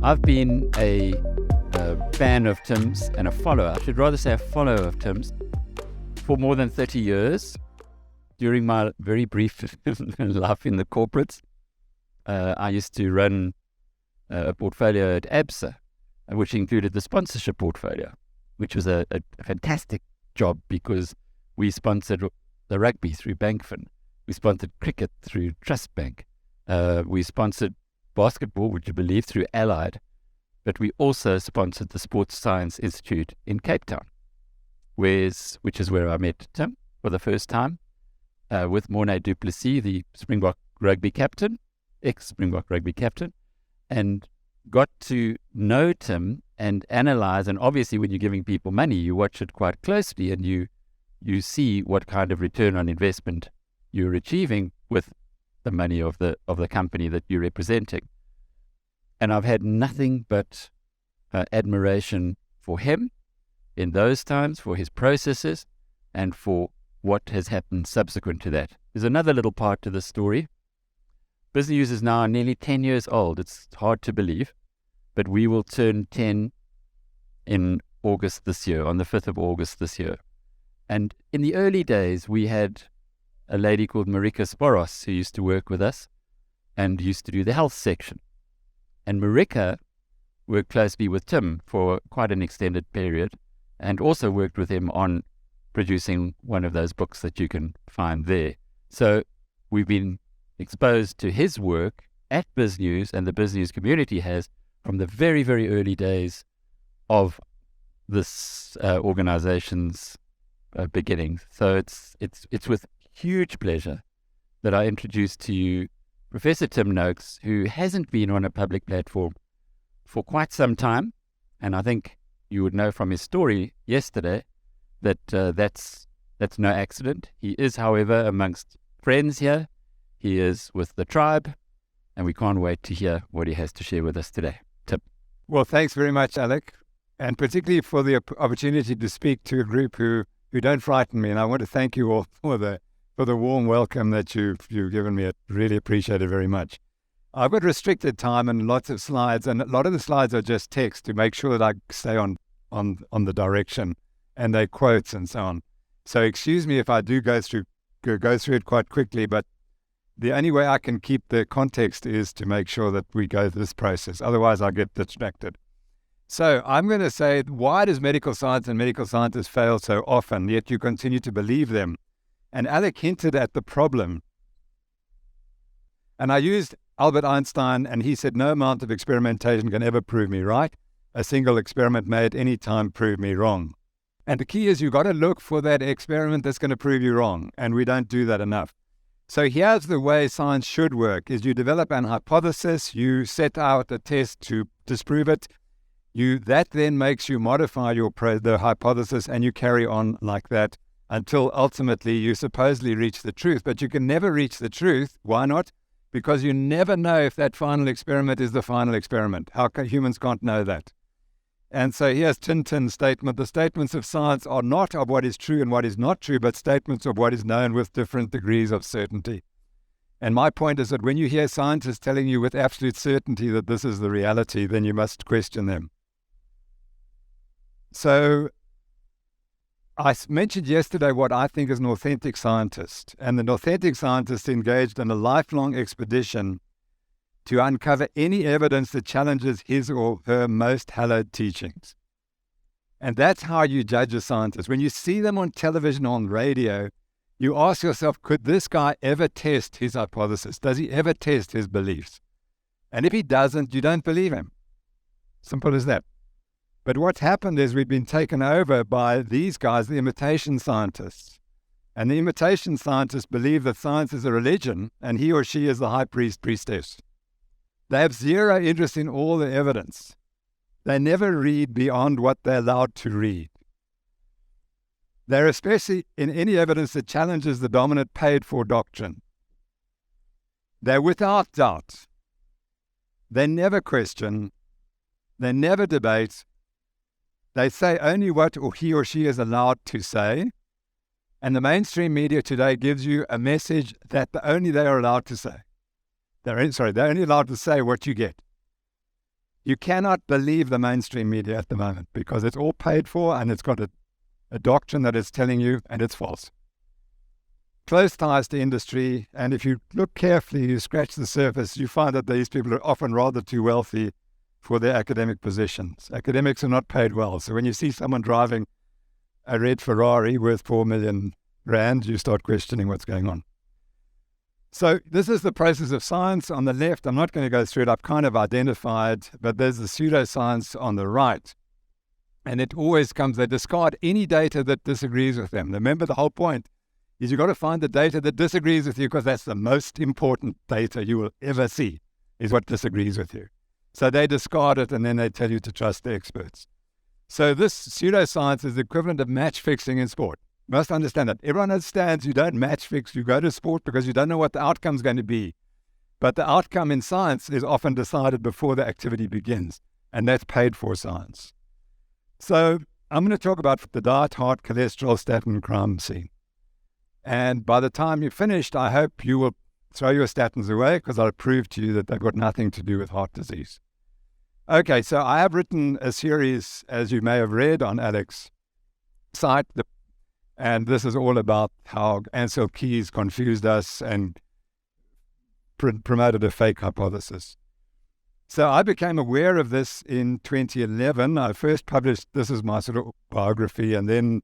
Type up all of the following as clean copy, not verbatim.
I've been a fan of Tim's and a follower, I should rather say a follower of Tim's, for more than 30 years. During my very brief life in the corporates, I used to run a portfolio at ABSA, which included the sponsorship portfolio, which was a fantastic job because we sponsored the rugby through Bankfin. We sponsored cricket through Trust Bank. We sponsored basketball, would you believe, through Allied. But we also sponsored the Sports Science Institute in Cape Town, which is where I met Tim for the first time, with Mornay du Plessis, the Springbok rugby captain, ex-Springbok rugby captain, and got to know Tim and analyze. And obviously when you're giving people money, you watch it quite closely and you see what kind of return on investment you're achieving with the money of the company that you're representing. And I've had nothing but admiration for him in those times, for his processes, and for what has happened subsequent to that. There's another little part to the story. BizNews is now nearly 10 years old. It's hard to believe, but we will turn 10 in August this year, on the 5th of August this year. And in the early days, we had a lady called Marika Sporos who used to work with us and used to do the health section. And Marika worked closely with Tim for quite an extended period and also worked with him on producing one of those books that you can find there. So we've been exposed to his work at BizNews, and the BizNews community has, from the very, very early days of this organization's beginnings. So it's with huge pleasure that I introduce to you Professor Tim Noakes, who hasn't been on a public platform for quite some time. And I think you would know from his story yesterday that that's no accident. He is, however, amongst friends here. He is with the tribe, and we can't wait to hear what he has to share with us today. Tim. Well, thanks very much, Alec, and particularly for the opportunity to speak to a group who don't frighten me. And I want to thank you all for the warm welcome that you've given me. I really appreciate it very much. I've got restricted time and lots of slides, and a lot of the slides are just text to make sure that I stay on the direction, and they're quotes and so on. So excuse me if I do go through it quite quickly, but the only way I can keep the context is to make sure that we go through this process. Otherwise, I get distracted. So I'm going to say, why does medical science and medical scientists fail so often, yet you continue to believe them? And Alec hinted at the problem. And I used Albert Einstein, and he said, no amount of experimentation can ever prove me right. A single experiment may at any time prove me wrong. And the key is you've got to look for that experiment that's going to prove you wrong. And we don't do that enough. So here's the way science should work, is you develop an hypothesis, you set out a test to disprove it. That then makes you modify the hypothesis, and you carry on like that until ultimately you supposedly reach the truth. But you can never reach the truth. Why not? Because you never know if that final experiment is the final experiment. Humans can't know that. And so here's Tintin's statement. The statements of science are not of what is true and what is not true, but statements of what is known with different degrees of certainty. And my point is that when you hear scientists telling you with absolute certainty that this is the reality, then you must question them. So I mentioned yesterday what I think is an authentic scientist, and an authentic scientist engaged in a lifelong expedition to uncover any evidence that challenges his or her most hallowed teachings. And that's how you judge a scientist. When you see them on television, on radio, you ask yourself, could this guy ever test his hypothesis? Does he ever test his beliefs? And if he doesn't, you don't believe him. Simple as that. But what's happened is we've been taken over by these guys, the imitation scientists. And the imitation scientists believe that science is a religion, and he or she is the high priest, priestess. They have zero interest in all the evidence. They never read beyond what they're allowed to read. They're especially in any evidence that challenges the dominant paid-for doctrine. They're without doubt. They never question. They never debate. They say only what he or she is allowed to say. And the mainstream media today gives you a message that only they are allowed to say. They're only allowed to say what you get. You cannot believe the mainstream media at the moment because it's all paid for and it's got a doctrine that it's telling you and it's false. Close ties to industry, and if you look carefully, you scratch the surface, you find that these people are often rather too wealthy for their academic positions. Academics are not paid well. So when you see someone driving a red Ferrari worth 4 million rand, you start questioning what's going on. So this is the process of science on the left. I'm not going to go through it. I've kind of identified, but there's the pseudoscience on the right. And it always comes, they discard any data that disagrees with them. Remember, the whole point is you've got to find the data that disagrees with you because that's the most important data you will ever see, is what disagrees with you. So they discard it and then they tell you to trust the experts. So this pseudoscience is the equivalent of match fixing in sport. You must understand that. Everyone understands you don't match fix. You go to sport because you don't know what the outcome's going to be. But the outcome in science is often decided before the activity begins. And that's paid for science. So I'm going to talk about the diet, heart, cholesterol, statin, crime scene. And by the time you're finished, I hope you will throw your statins away because I'll prove to you that they've got nothing to do with heart disease. Okay, so I have written a series, as you may have read, on Alec's site. And this is all about how Ansel Keys confused us and promoted a fake hypothesis. So I became aware of this in 2011. I first published, this is my sort of biography, and then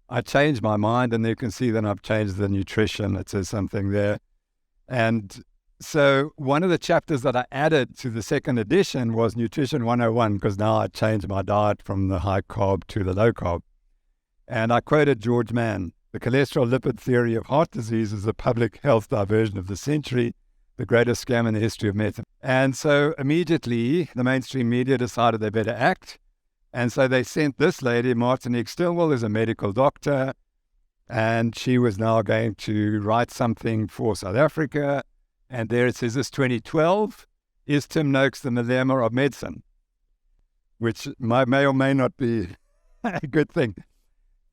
I changed my mind, and you can see that I've changed the nutrition. It says something there. And so one of the chapters that I added to the second edition was Nutrition 101, because now I changed my diet from the high carb to the low carb. And I quoted George Mann, the cholesterol lipid theory of heart disease is the public health diversion of the century, the greatest scam in the history of medicine. And so immediately the mainstream media decided they better act. And so they sent this lady, Martinique Stillwell, is a medical doctor, and she was now going to write something for South Africa. And there it says, this 2012, is Tim Noakes the Millennium of medicine? Which may or may not be a good thing.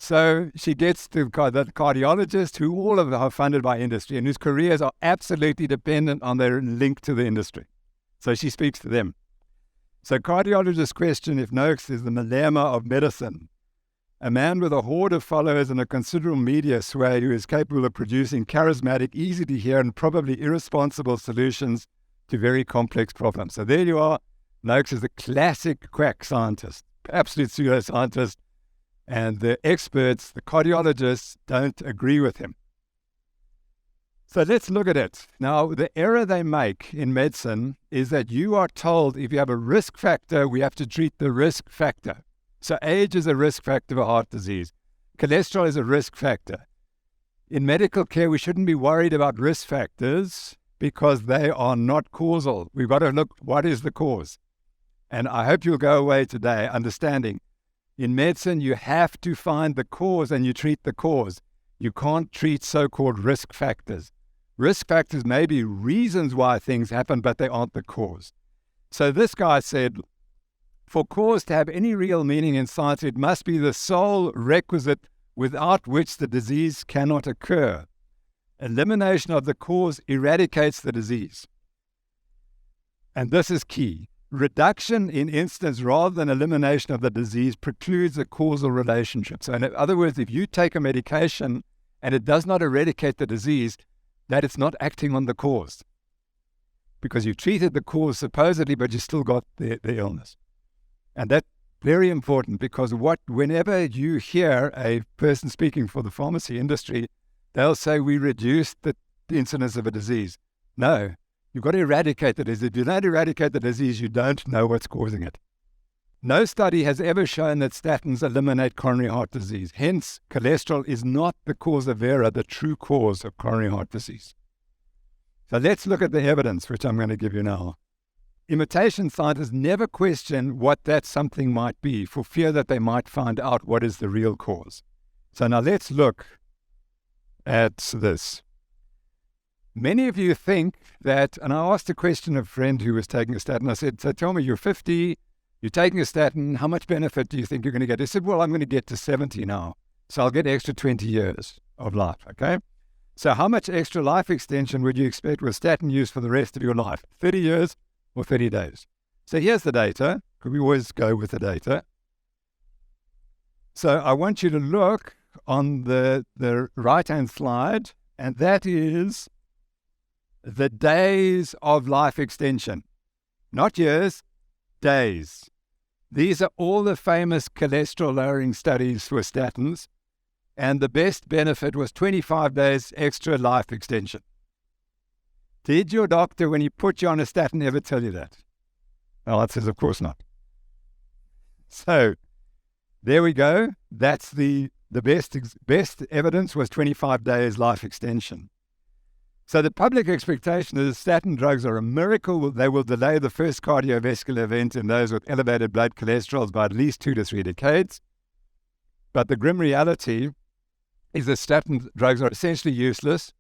So she gets to the cardiologists, who all of them are funded by industry and whose careers are absolutely dependent on their link to the industry. So she speaks to them. So cardiologists question if Noakes is the Malema of medicine, a man with a horde of followers and a considerable media sway who is capable of producing charismatic, easy to hear and probably irresponsible solutions to very complex problems. So there you are. Noakes is a classic quack scientist, absolute pseudoscientist. And the experts, the cardiologists, don't agree with him. So let's look at it. Now, the error they make in medicine is that you are told if you have a risk factor, we have to treat the risk factor. So age is a risk factor for heart disease. Cholesterol is a risk factor. In medical care, we shouldn't be worried about risk factors because they are not causal. We've got to look, what is the cause? And I hope you'll go away today understanding in medicine, you have to find the cause and you treat the cause. You can't treat so-called risk factors. Risk factors may be reasons why things happen, but they aren't the cause. So this guy said, for cause to have any real meaning in science, it must be the sole requisite without which the disease cannot occur. Elimination of the cause eradicates the disease. And this is key. Reduction in incidence rather than elimination of the disease precludes a causal relationship. So in other words, if you take a medication and it does not eradicate the disease, that it's not acting on the cause. Because you treated the cause supposedly, but you still got the illness. And that's very important because whenever you hear a person speaking for the pharmacy industry, they'll say we reduced the incidence of a disease. No. You've got to eradicate the disease. If you don't eradicate the disease, you don't know what's causing it. No study has ever shown that statins eliminate coronary heart disease. Hence, cholesterol is not the cause of error, the true cause of coronary heart disease. So let's look at the evidence, which I'm going to give you now. Imitation scientists never question what that something might be for fear that they might find out what is the real cause. So now let's look at this. Many of you think that, and I asked a question of a friend who was taking a statin. I said, so tell me, you're 50, you're taking a statin, how much benefit do you think you're going to get? He said, well, I'm going to get to 70 now, so I'll get extra 20 years. of life, okay? So how much extra life extension would you expect with statin use for the rest of your life? 30 years or 30 days? So here's the data. We always go with the data. So I want you to look on the right-hand slide, and that is the days of life extension. Not years, days. These are all the famous cholesterol-lowering studies for statins, and the best benefit was 25 days extra life extension. Did your doctor, when he put you on a statin, ever tell you that? The answer is, of course not. So, there we go. That's the best evidence was 25 days life extension. So the public expectation is statin drugs are a miracle. They will delay the first cardiovascular event in those with elevated blood cholesterols by at least 2 to 3 decades. But the grim reality is that statin drugs are essentially useless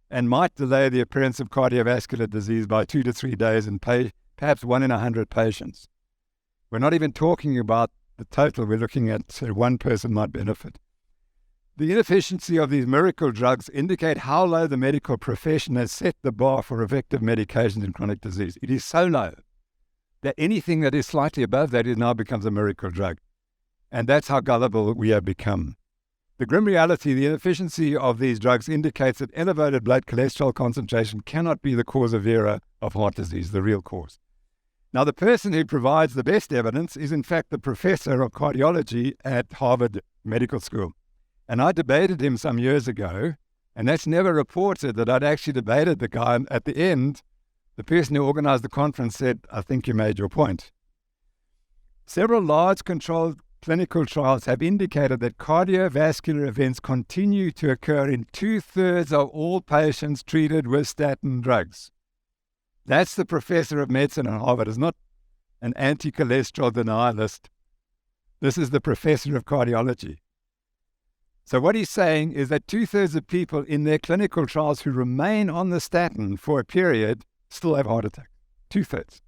and might delay the appearance of cardiovascular disease by 2 to 3 days in perhaps 1 in 100 patients. We're not even talking about the total. We're looking at one person might benefit. The inefficiency of these miracle drugs indicate how low the medical profession has set the bar for effective medications in chronic disease. It is so low that anything that is slightly above that now becomes a miracle drug. And that's how gullible we have become. The grim reality, the inefficiency of these drugs indicates that elevated blood cholesterol concentration cannot be the causa vera of heart disease, the real cause. Now, the person who provides the best evidence is, in fact, the professor of cardiology at Harvard Medical School. And I debated him some years ago, and that's never reported that I'd actually debated the guy. And at the end, the person who organized the conference said, I think you made your point. Several large controlled clinical trials have indicated that cardiovascular events continue to occur in 2/3 of all patients treated with statin drugs. That's the professor of medicine at Harvard. It's not an anti-cholesterol denialist. This is the professor of cardiology. So what he's saying is that 2/3 of people in their clinical trials who remain on the statin for a period still have heart attack. 2/3.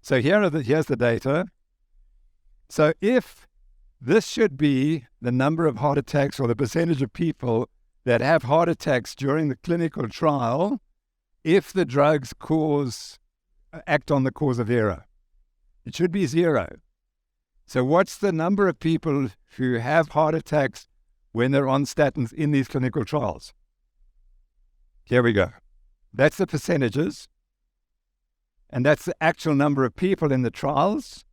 So here's the data. So if this should be the number of heart attacks or the percentage of people that have heart attacks during the clinical trial, if the drugs act on the causa vera, it should be 0. So what's the number of people who have heart attacks when they're on statins in these clinical trials? Here we go. That's the percentages. And that's the actual number of people in the trials.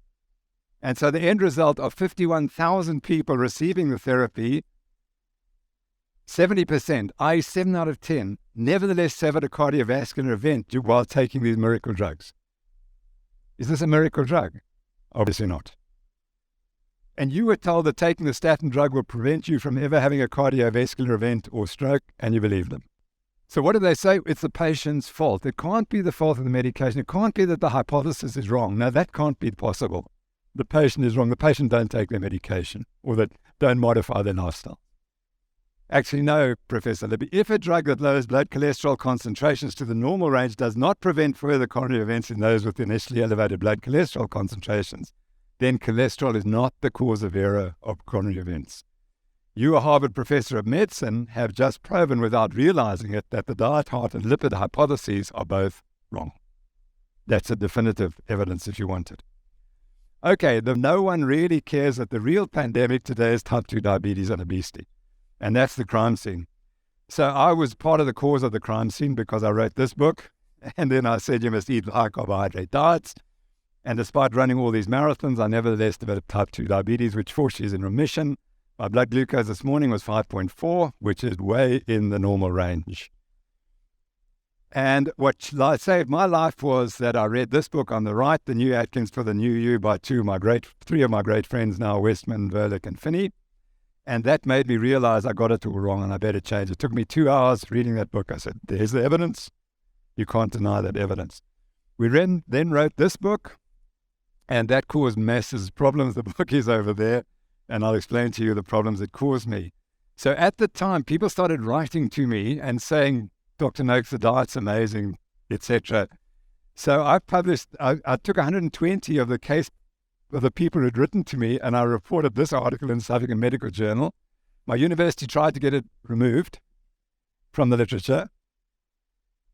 And so the end result of 51,000 people receiving the therapy, 70%, i.e. 7 out of 10, nevertheless suffered a cardiovascular event while taking these miracle drugs. Is this a miracle drug? Obviously not. And you were told that taking the statin drug will prevent you from ever having a cardiovascular event or stroke, and you believe them. So what do they say? It's the patient's fault. It can't be the fault of the medication. It can't be that the hypothesis is wrong. No, that can't be possible. The patient is wrong. The patient don't take their medication or that don't modify their lifestyle. Actually, no, Professor Libby. If a drug that lowers blood cholesterol concentrations to the normal range does not prevent further coronary events in those with initially elevated blood cholesterol concentrations, then cholesterol is not the causa vera of coronary events. You, a Harvard professor of medicine, have just proven without realizing it that the diet, heart, and lipid hypotheses are both wrong. That's a definitive evidence if you want it. Okay, no one really cares that the real pandemic today is type 2 diabetes and obesity. And that's the crime scene. So I was part of the cause of the crime scene because I wrote this book. And then I said you must eat high carbohydrate diets. And despite running all these marathons, I nevertheless developed type 2 diabetes, which fortunately is in remission. My blood glucose this morning was 5.4, which is way in the normal range. And what saved my life was that I read this book on the right, The New Atkins for the New You, by three of my great friends now, Westman, Verlick, and Finney. And that made me realize I got it all wrong and I better change. It took me 2 hours reading that book. I said, there's the evidence. You can't deny that evidence. We then wrote this book, and that caused massive problems. The book is over there, and I'll explain to you the problems it caused me. So at the time, people started writing to me and saying, Dr. Noakes, the diet's amazing, etc. So I took 120 of the people who'd written to me, and I reported this article in South African Medical Journal. My university tried to get it removed, from the literature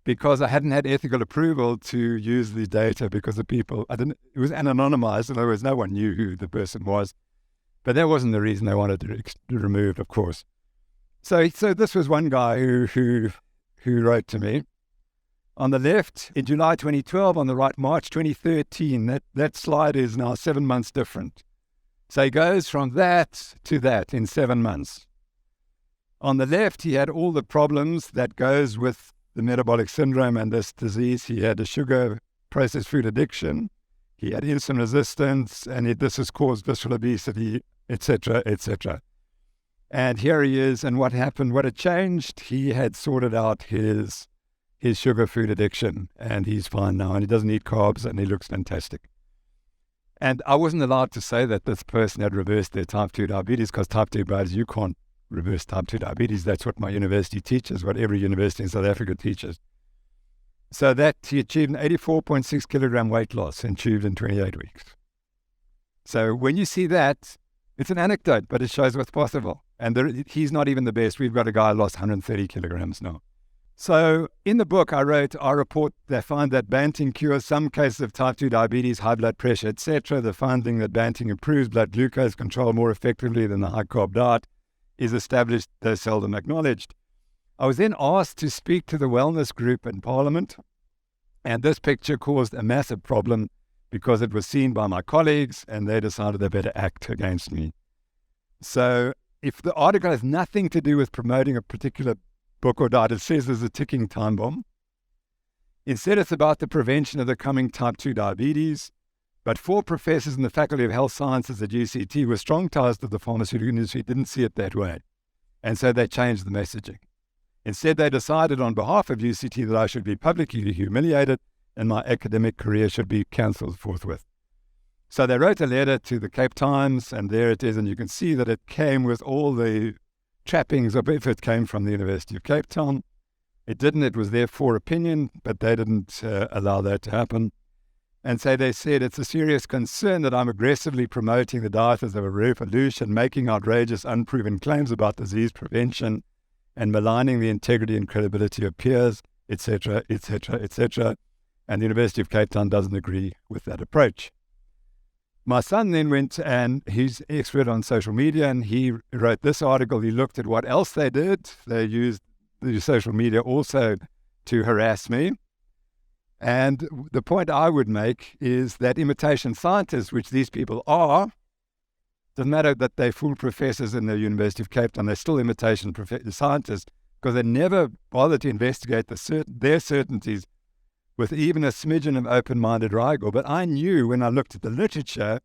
because I hadn't had ethical approval to use the data because the people, it was anonymized. In other words, no one knew who the person was. But that wasn't the reason they wanted to remove, of course. So this was one guy who wrote to me. On the left, in July 2012, on the right, March 2013. That slide is now 7 months different. So he goes from that to that in 7 months. On the left, he had all the problems that goes with the metabolic syndrome and this disease. He had a sugar processed food addiction. He had insulin resistance, and this has caused visceral obesity, etc., etc. And here he is, and what happened, what had changed, he had sorted out his sugar food addiction, and he's fine now, and he doesn't eat carbs, and he looks fantastic. And I wasn't allowed to say that this person had reversed their type 2 diabetes, because type 2 diabetes, you can't reverse type 2 diabetes. That's what my university teaches, what every university in South Africa teaches. So that he achieved an 84.6 kilogram weight loss achieved in 28 weeks. So when you see that, it's an anecdote, but it shows what's possible. And he's not even the best. We've got a guy who lost 130 kilograms now. So in the book, I wrote our report that find that banting cures some cases of type 2 diabetes, high blood pressure, etc. The finding that banting improves blood glucose control more effectively than the high-carb diet is established, though seldom acknowledged. I was then asked to speak to the wellness group in Parliament, and this picture caused a massive problem because it was seen by my colleagues, and they decided they better act against me. So if the article has nothing to do with promoting a particular book or diet, it says there's a ticking time bomb. Instead, it's about the prevention of the coming type 2 diabetes. But 4 professors in the Faculty of Health Sciences at UCT with strong ties to the pharmaceutical industry didn't see it that way. And so they changed the messaging. Instead, they decided on behalf of UCT that I should be publicly humiliated and my academic career should be cancelled forthwith. So they wrote a letter to the Cape Times, and there it is, and you can see that it came with all the trappings of if it came from the University of Cape Town. It didn't. It was their for opinion, but they didn't allow that to happen. And so they said, it's a serious concern that I'm aggressively promoting the diet as a revolution, making outrageous, unproven claims about disease prevention, and maligning the integrity and credibility of peers, etc., etc., etc. And the University of Cape Town doesn't agree with that approach. My son then went, and he's an expert on social media, and he wrote this article. He looked at what else they did. They used the social media also to harass me. And the point I would make is that imitation scientists, which these people are, doesn't matter that they're full professors in the University of Cape Town, they're still imitation scientists because they never bother to investigate their certainties with even a smidgen of open-minded rigor. But I knew when I looked at the literature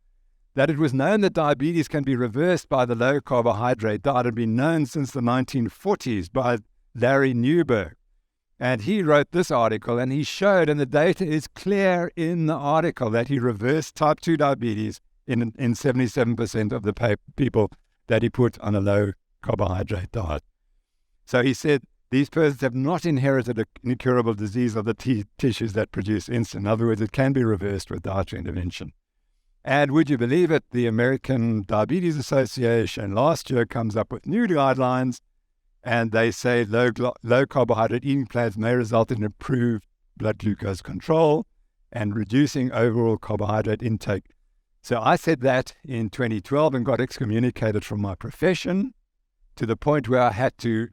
that it was known that diabetes can be reversed by the low-carbohydrate diet. It had been known since the 1940s by Larry Newberg. And he wrote this article, and he showed, and the data is clear in the article, that he reversed type 2 diabetes in 77% of the people that he put on a low-carbohydrate diet. So he said, these persons have not inherited an incurable disease of the tissues that produce insulin. In other words, it can be reversed with dietary intervention. And would you believe it, the American Diabetes Association last year comes up with new guidelines, and they say low-carbohydrate eating plans may result in improved blood glucose control and reducing overall carbohydrate intake. So I said that in 2012 and got excommunicated from my profession to the point where I had to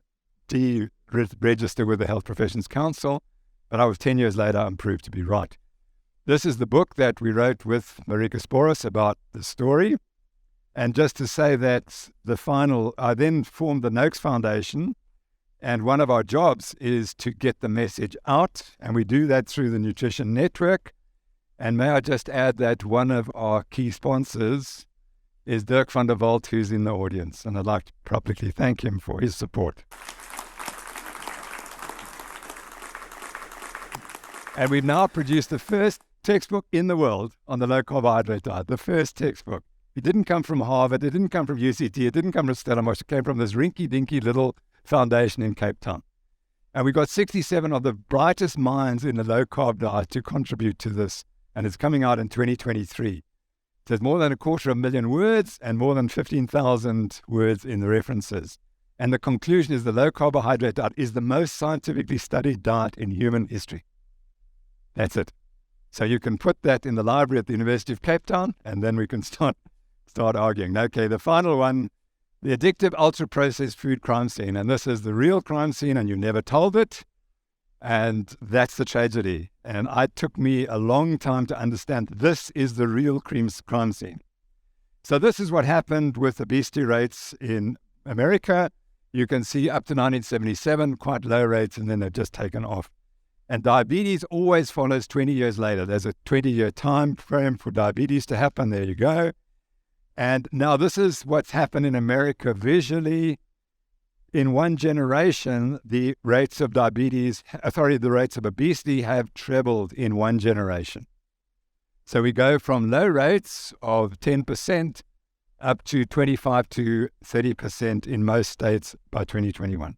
deregister with the Health Professions Council. But I was 10 years later and proved to be right. This is the book that we wrote with Marika Sporis about the story. And just to say that I then formed the Noakes Foundation, and one of our jobs is to get the message out, and we do that through the Nutrition Network. And may I just add that one of our key sponsors is Dirk van der Walt, who's in the audience, and I'd like to publicly thank him for his support. And we've now produced the first textbook in the world on the low-carbohydrate diet, the first textbook. It didn't come from Harvard, it didn't come from UCT, it didn't come from Stellenbosch, it came from this rinky-dinky little foundation in Cape Town. And we got 67 of the brightest minds in the low-carb diet to contribute to this, and it's coming out in 2023. There's more than 250,000 words and more than 15,000 words in the references. And the conclusion is the low carbohydrate diet is the most scientifically studied diet in human history. That's it. So you can put that in the library at the University of Cape Town, and then we can start arguing. Okay, the final one, the addictive ultra-processed food crime scene. And this is the real crime scene, and you never told it. And that's the tragedy. And it took me a long time to understand this is the real crime scene. So this is what happened with obesity rates in America. You can see up to 1977, quite low rates, and then they've just taken off. And diabetes always follows 20 years later. There's a 20-year time frame for diabetes to happen. There you go. And now this is what's happened in America visually. In one generation, the rates of the rates of obesity have trebled in one generation. So we go from low rates of 10% up to 25 to 30% in most states by 2021.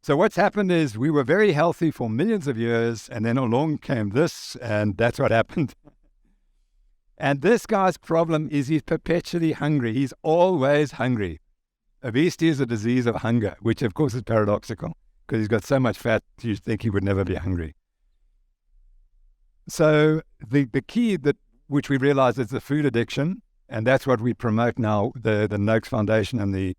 So what's happened is we were very healthy for millions of years, and then along came this, and that's what happened. And this guy's problem is he's perpetually hungry. He's always hungry. Obesity is a disease of hunger, which of course is paradoxical because he's got so much fat you'd think he would never be hungry. So the key which we realize is the food addiction, and that's what we promote now, the Noakes Foundation and the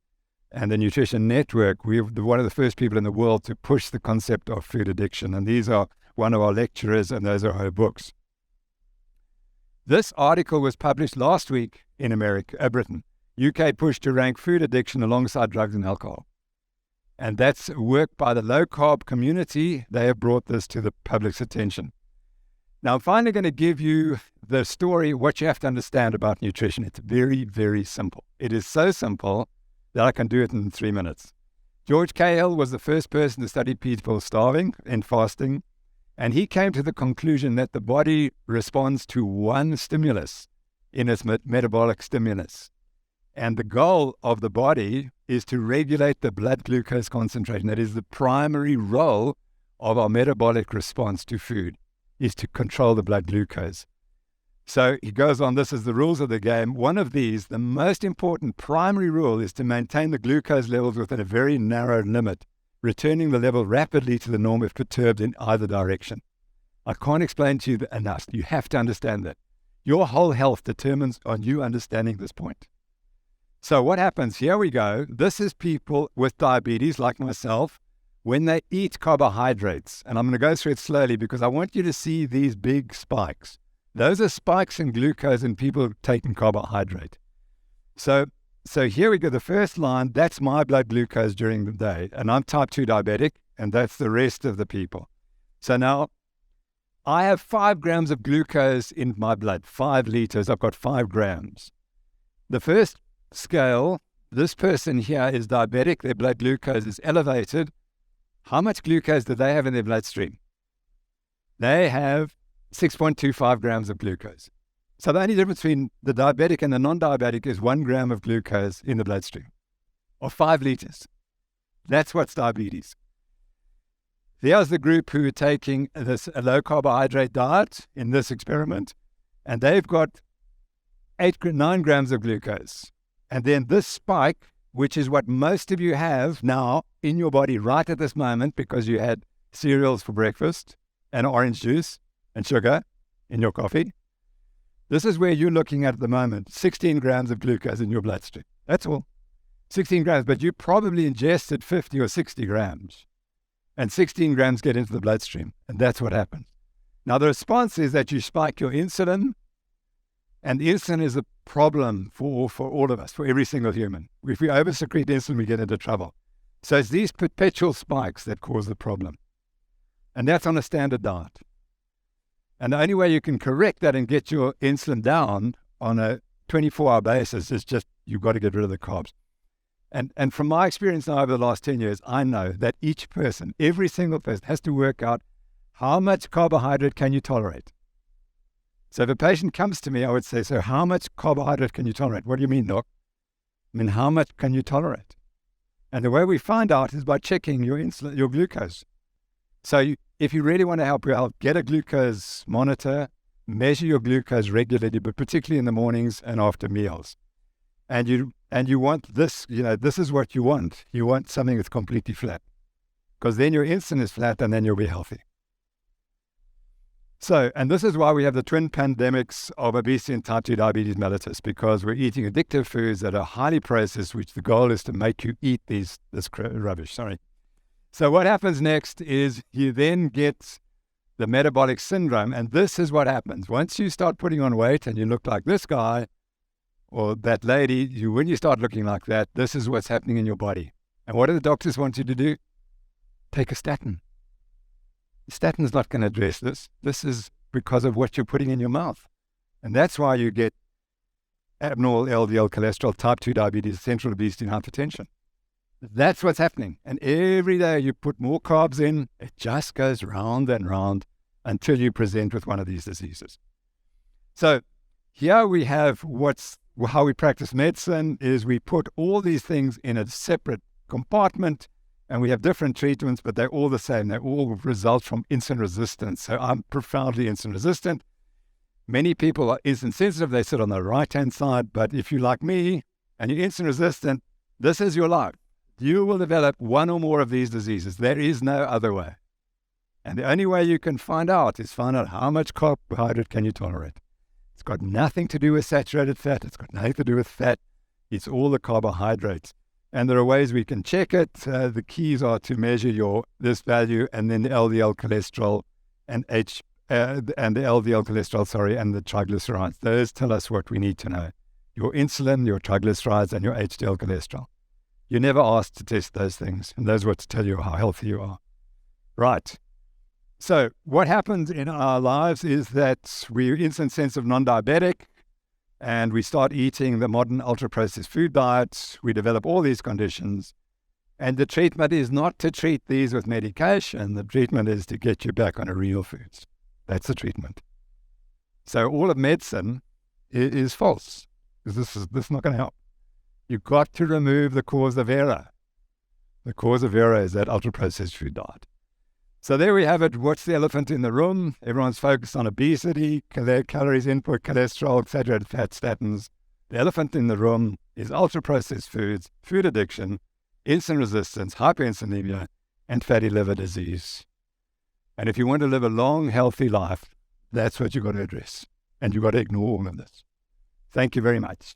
Nutrition Network. We're one of the first people in the world to push the concept of food addiction, and these are one of our lecturers, and those are her books. This article was published last week in Britain. UK pushed to rank food addiction alongside drugs and alcohol. And that's work by the low-carb community. They have brought this to the public's attention. Now, I'm finally going to give you the story, what you have to understand about nutrition. It's very, very simple. It is so simple that I can do it in 3 minutes. George Cahill was the first person to study people starving and fasting, and he came to the conclusion that the body responds to one stimulus in its metabolic stimulus. And the goal of the body is to regulate the blood glucose concentration. That is the primary role of our metabolic response to food, is to control the blood glucose. So he goes on, this is the rules of the game. One of these, the most important primary rule, is to maintain the glucose levels within a very narrow limit, returning the level rapidly to the norm if perturbed in either direction. I can't explain to you enough. You have to understand that. Your whole health depends on you understanding this point. So what happens? Here we go. This is people with diabetes like myself when they eat carbohydrates. And I'm going to go through it slowly because I want you to see these big spikes. Those are spikes in glucose in people taking carbohydrate. So here we go. The first line, that's my blood glucose during the day. And I'm type 2 diabetic, and that's the rest of the people. So now I have 5 grams of glucose in my blood, 5 liters. I've got 5 grams. The first scale, this person here is diabetic, their blood glucose is elevated. How much glucose do they have in their bloodstream? They have 6.25 grams of glucose. So the only difference between the diabetic and the non-diabetic is 1 gram of glucose in the bloodstream, or 5 liters. That's what's diabetes. There's the group who are taking a low carbohydrate diet in this experiment, and they've got 9 grams of glucose. And then this spike, which is what most of you have now in your body right at this moment because you had cereals for breakfast and orange juice and sugar in your coffee. This is where you're looking at the moment, 16 grams of glucose in your bloodstream. That's all. 16 grams, but you probably ingested 50 or 60 grams. And 16 grams get into the bloodstream, and that's what happens. Now, the response is that you spike your insulin, and the insulin is a problem for all of us, for every single human. If we oversecrete insulin, we get into trouble. So it's these perpetual spikes that cause the problem. And that's on a standard diet. And the only way you can correct that and get your insulin down on a 24-hour basis is just you've got to get rid of the carbs. And from my experience now over the last 10 years, I know that each person, every single person, has to work out how much carbohydrate can you tolerate. So if a patient comes to me, I would say, so how much carbohydrate can you tolerate? What do you mean, doc? I mean, how much can you tolerate? And the way we find out is by checking your insulin, your glucose. So if you really want to help your health, get a glucose monitor, measure your glucose regularly, but particularly in the mornings and after meals. and you want this, this is what you want. You want something that's completely flat, because then your insulin is flat and then you'll be healthy. So, and this is why we have the twin pandemics of obesity and type 2 diabetes mellitus, because we're eating addictive foods that are highly processed, which the goal is to make you eat this rubbish. So what happens next is you then get the metabolic syndrome, and this is what happens. Once you start putting on weight and you look like this guy or that lady, when you start looking like that, this is what's happening in your body. And what do the doctors want you to do? Take a statin. The statin is not going to address this. This is because of what you're putting in your mouth. And that's why you get abnormal LDL cholesterol, type 2 diabetes, central obesity, and hypertension. That's what's happening. And every day you put more carbs in, it just goes round and round until you present with one of these diseases. So here we have how we practice medicine is we put all these things in a separate compartment, and we have different treatments, but they're all the same. They all result from insulin resistance. So I'm profoundly insulin resistant. Many people are insulin sensitive. They sit on the right-hand side. But if you're like me and you're insulin resistant, this is your life. You will develop one or more of these diseases. There is no other way. And the only way you can find out is find out how much carbohydrate can you tolerate. It's got nothing to do with saturated fat. It's got nothing to do with fat. It's all the carbohydrates. And there are ways we can check it. The keys are to measure this value, and then the LDL cholesterol and the LDL cholesterol, and the triglycerides. Those tell us what we need to know. Your insulin, your triglycerides, and your HDL cholesterol. You're never asked to test those things, and those are what to tell you how healthy you are. Right. So what happens in our lives is that we're insulin sensitive, non-diabetic, and we start eating the modern ultra-processed food diet. We develop all these conditions. And the treatment is not to treat these with medication. The treatment is to get you back on real foods. That's the treatment. So all of medicine is false. This is not going to help. You've got to remove the cause of error. The cause of error is that ultra-processed food diet. So there we have it. What's the elephant in the room? Everyone's focused on obesity, calories input, cholesterol, saturated fat, statins. The elephant in the room is ultra-processed foods, food addiction, insulin resistance, hyperinsulinemia, and fatty liver disease. And if you want to live a long, healthy life, that's what you've got to address. And you've got to ignore all of this. Thank you very much.